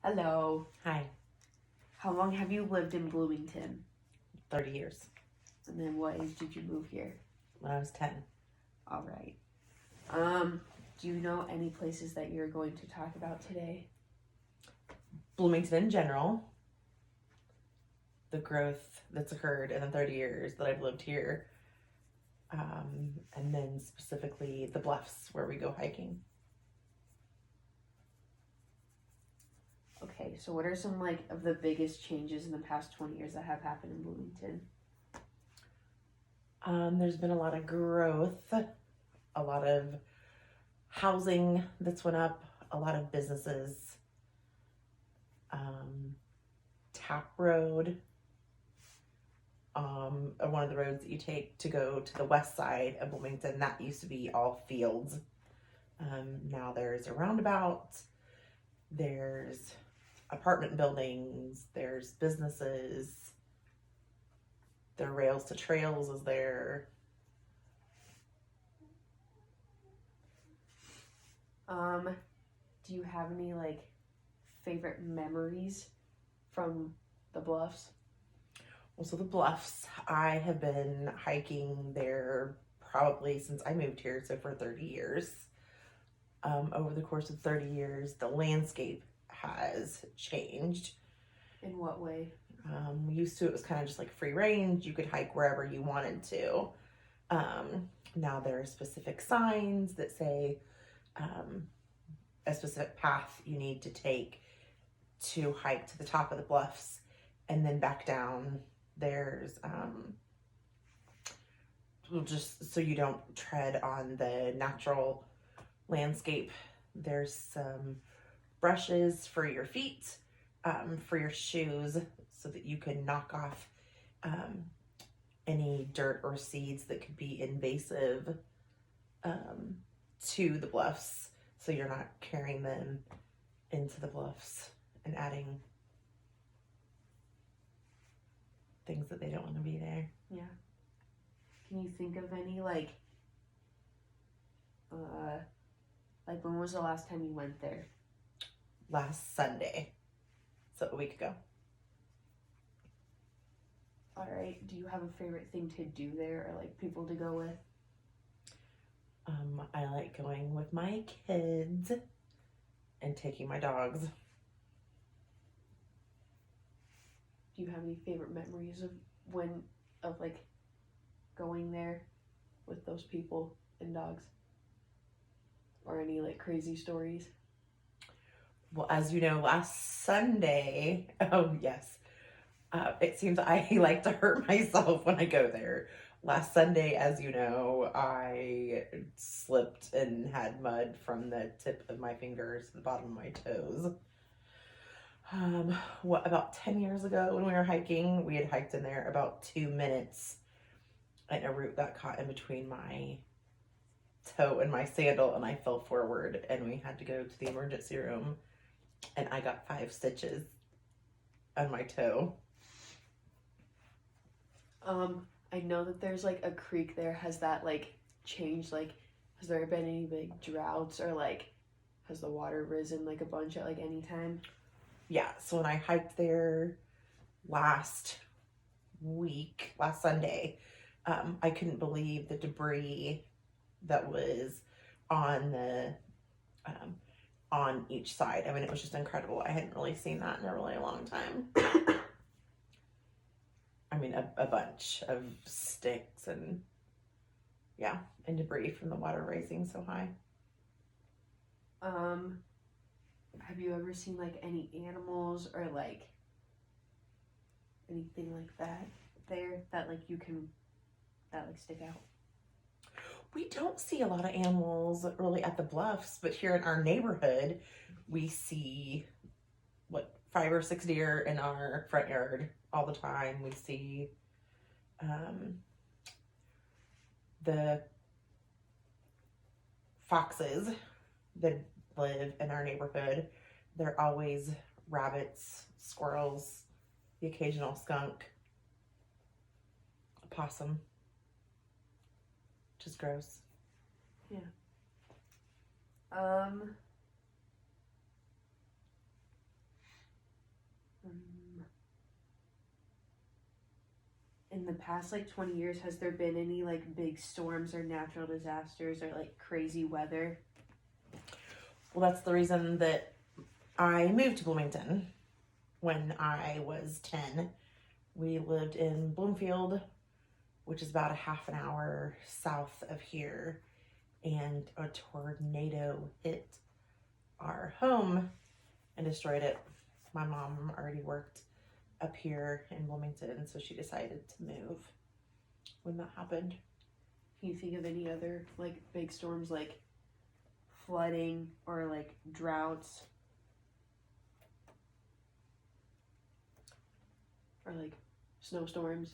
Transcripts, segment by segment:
Hello. Hi. How long have you lived in Bloomington? 30 years. And then what age did you move here? When I was 10. All right. Do you know any places that you're going to talk about today? Bloomington in general. The growth that's occurred in the 30 years that I've lived here. And then specifically the bluffs where we go hiking. Okay, so what are some of the biggest changes in the past 20 years that have happened in Bloomington? There's been a lot of growth, a lot of housing that's went up, a lot of businesses, Tap Road, one of the roads that you take to go to the west side of Bloomington, that used to be all fields. Now there's a roundabout, there's apartment buildings, there's businesses, there are rails to trails is there. Do you have any favorite memories from the Bluffs? Well, so the Bluffs, I have been hiking there probably since I moved here, so for 30 years. Over the course of 30 years, the landscape has changed. In what way? Used to, it was kind of just like free range. You could hike wherever you wanted to. Now there are specific signs that say a specific path you need to take to hike to the top of the bluffs and then back down. There's just so you don't tread on the natural landscape. There's some brushes for your feet, for your shoes, so that you can knock off any dirt or seeds that could be invasive to the bluffs, so you're not carrying them into the bluffs and adding things that they don't want to be there. Yeah. Can you think of any when was the last time you went there? Last Sunday, so a week ago. All right. Do you have a favorite thing to do there, or people to go with? I like going with my kids and taking my dogs. Do you have any favorite memories of going there with those people and dogs? Or any crazy stories? Well, as you know, last Sunday, oh yes, it seems I like to hurt myself when I go there. Last Sunday, as you know, I slipped and had mud from the tip of my fingers to the bottom of my toes. About 10 years ago when we were hiking, we had hiked in there about 2 minutes and a root got caught in between my toe and my sandal and I fell forward and we had to go to the emergency room and I got 5 stitches on my toe. I know that there's a creek there. Has that changed? Has there been any big droughts, or has the water risen a bunch at any time? Yeah, so when I hiked there last Sunday, I couldn't believe the debris that was on the on each side. I mean, it was just incredible. I hadn't really seen that in a really long time. I mean, a bunch of sticks and debris from the water rising so high. Have you ever seen any animals or anything like that there that stick out? We don't see a lot of animals really at the bluffs, but here in our neighborhood, we see 5 or 6 deer in our front yard all the time. We see the foxes that live in our neighborhood. There are always rabbits, squirrels, the occasional skunk, a possum, which is gross. Yeah. in the past like 20 years, has there been any like big storms or natural disasters or like crazy weather? Well, that's the reason that I moved to Bloomington when I was 10. We lived in Bloomfield, which is about a half an hour south of here, and a tornado hit our home and destroyed it. My mom already worked up here in Bloomington, so she decided to move when that happened. Can you think of any other like big storms like flooding or like droughts? Or like snowstorms?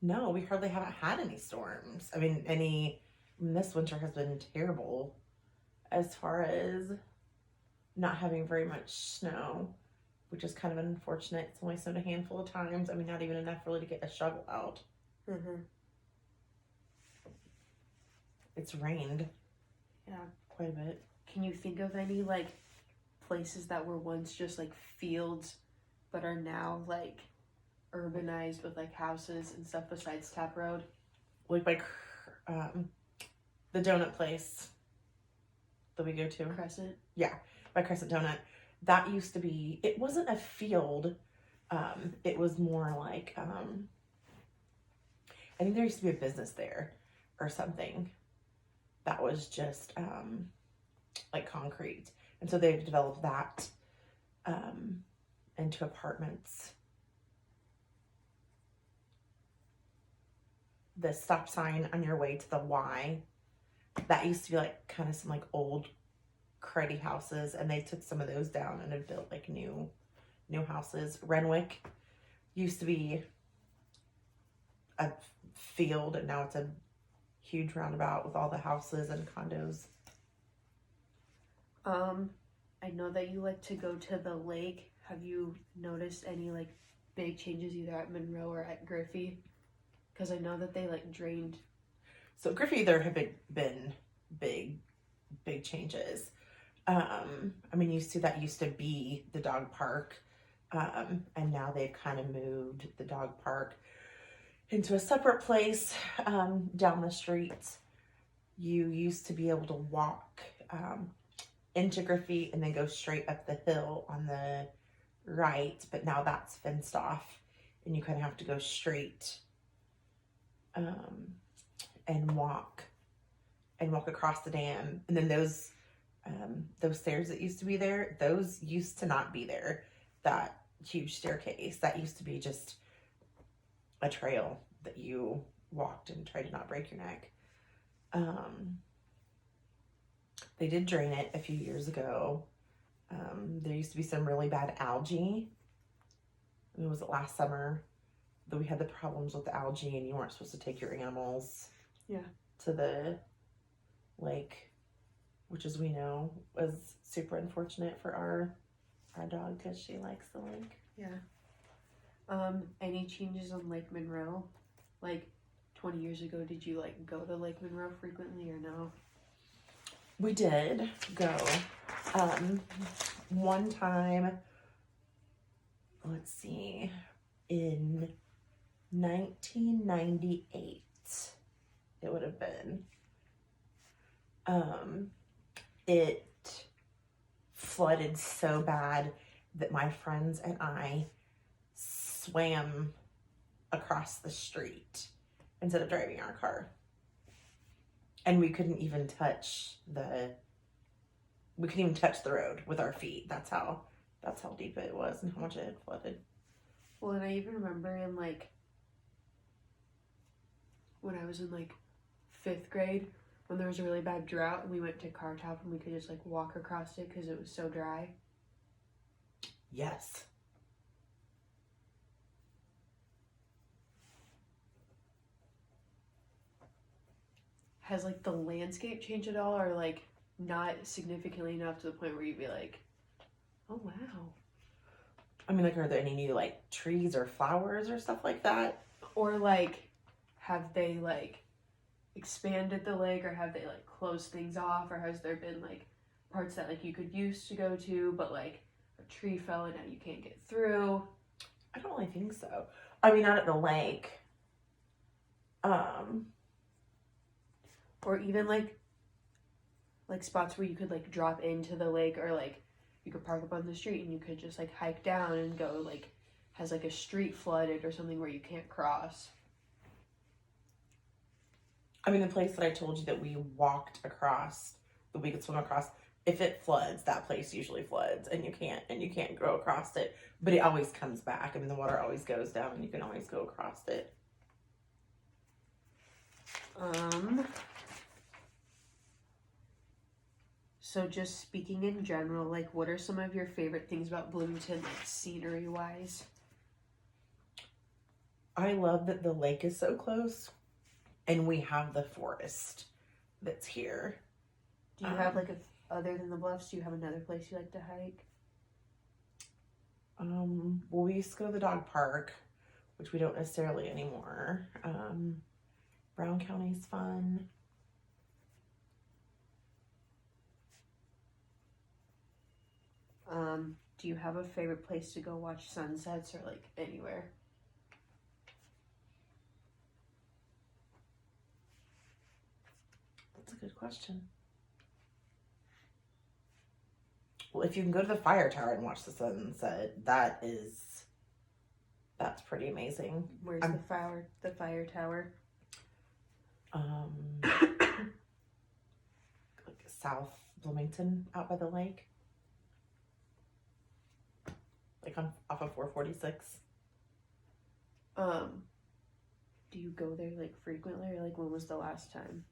No, we hardly haven't had any storms. This winter has been terrible as far as not having very much snow, which is kind of unfortunate. It's only snowed a handful of times. Not even enough really to get a shovel out. Mm-hmm. It's rained. Yeah. Quite a bit. Can you think of any like places that were once just like fields but are now like urbanized with like houses and stuff besides Tap Road? Like by the donut place that we go to. Crescent? Yeah, by Crescent Donut. That used to be, it wasn't a field. It was more like, I think there used to be a business there or something that was just like concrete. And so they've developed that into apartments. The stop sign on your way to the Y, that used to be like kind of some like old cruddy houses, and they took some of those down and have built like new houses. Renwick used to be a field, and now it's a huge roundabout with all the houses and condos. I know that you like to go to the lake. Have you noticed any like big changes either at Monroe or at Griffey? Because I know that they like drained. So Griffey, there have been big changes. That used to be the dog park, and now they've kind of moved the dog park into a separate place down the street. You used to be able to walk into Griffey and then go straight up the hill on the right, but now that's fenced off, and you kind of have to go straight and walk across the dam. And then those stairs that used to be there, those used to not be there. That huge staircase, that used to be just a trail that you walked and tried to not break your neck. They did drain it a few years ago. There used to be some really bad algae. Was it last summer that we had the problems with the algae, and you weren't supposed to take your animals to the lake, which, as we know, was super unfortunate for our dog because she likes the lake. Yeah. Any changes on Lake Monroe? Like 20 years ago, did you like go to Lake Monroe frequently or no? We did go. One time, let's see, in 1998, it would have been. It flooded so bad that my friends and I swam across the street instead of driving our car. And we couldn't even touch the road with our feet. That's how deep it was and how much it had flooded. Well, and I even remember in like when I was in like 5th grade, when there was a really bad drought and we went to Car Top and we could just like walk across it because it was so dry. Yes. Has like the landscape changed at all, or like not significantly enough to the point where you'd be like, oh wow? Are there any new like trees or flowers or stuff like that? Or like, have they like expanded the lake, or have they like closed things off, or has there been like parts that like you could use to go to, but like a tree fell and now you can't get through? I don't really think so. I mean, not at the lake. Or even like spots where you could like drop into the lake, or like you could park up on the street and you could just like hike down and go, like has like a street flooded or something where you can't cross. I mean, the place that I told you that we walked across, that we could swim across, if it floods, that place usually floods, and you can't go across it. But it always comes back. I mean, the water always goes down, and you can always go across it. So just speaking in general, like what are some of your favorite things about Bloomington, like scenery wise? I love that the lake is so close, and we have the forest that's here. Do you have like other than the bluffs, do you have another place you like to hike? Well, we used to go to the dog park, which we don't necessarily anymore. Brown County's fun. Do you have a favorite place to go watch sunsets, or like anywhere? That's a good question. Well, if you can go to the fire tower and watch the sunset, that's pretty amazing. Where's the fire tower? Like South Bloomington, out by the lake, like off of 446. Do you go there like frequently, or like when was the last time?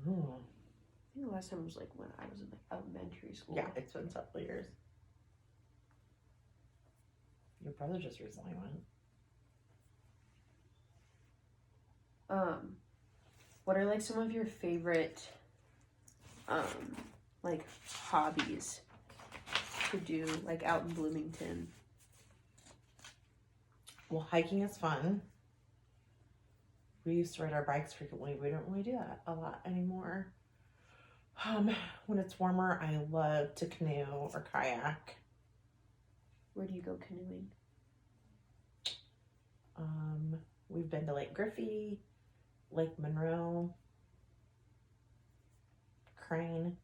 Ooh. I think the last time was like when I was in like elementary school. Yeah, it's been several years. Your brother just recently went. What are like some of your favorite like hobbies to do like out in Bloomington? Well, hiking is fun. We used to ride our bikes frequently. We don't really do that a lot anymore. When it's warmer, I love to canoe or kayak. Where do you go canoeing? We've been to Lake Griffey, Lake Monroe, Crane.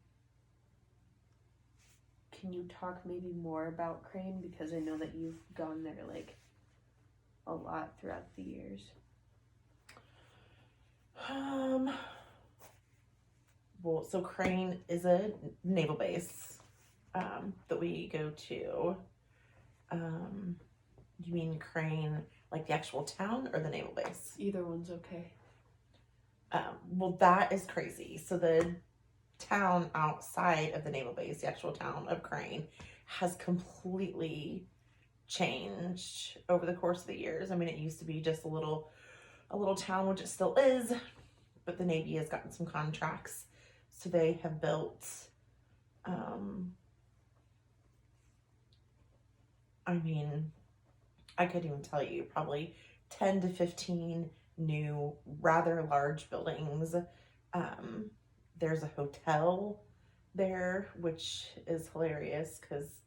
Can you talk maybe more about Crane? Because I know that you've gone there like a lot throughout the years. Well, so Crane is a naval base that we go to. You mean Crane, like the actual town, or the naval base? Either one's okay. Well, that is crazy. So the town outside of the naval base, the actual town of Crane, has completely changed over the course of the years. I mean, it used to be just a little town, which it still is, but the Navy has gotten some contracts, so they have built I mean, I couldn't even tell you, probably 10 to 15 new, rather large buildings. There's a hotel there, which is hilarious because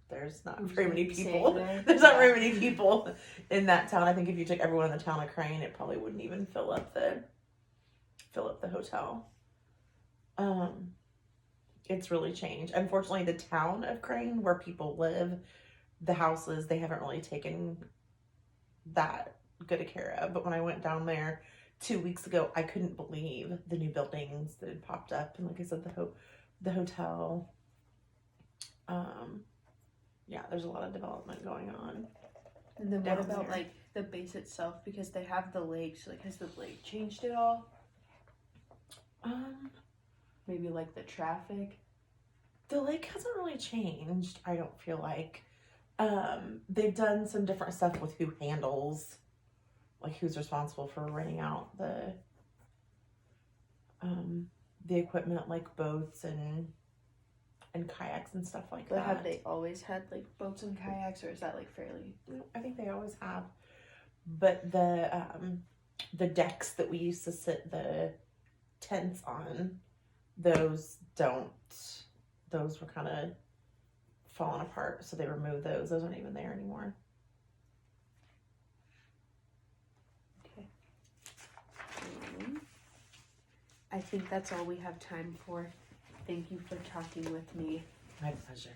there's not very many people. There's not very many people in that town. I think if you took everyone in the town of Crane, it probably wouldn't even fill up the hotel. It's really changed. Unfortunately, the town of Crane, where people live, the houses, they haven't really taken that good a care of. But when I went down there 2 weeks ago, I couldn't believe the new buildings that had popped up, and like I said, the hotel. Yeah, there's a lot of development going on. And then what about like the base itself? Because they have the lake. So like, has the lake changed at all? Maybe like the traffic. The lake hasn't really changed, I don't feel like. They've done some different stuff with who handles, like who's responsible for renting out the equipment, like boats and kayaks and stuff like But that. have they always had like boats and kayaks, or is that like fairly? I think they always have. But the decks that we used to sit the tents on, those were kind of falling apart, so they removed those. Those aren't even there anymore. I think that's all we have time for. Thank you for talking with me. My pleasure.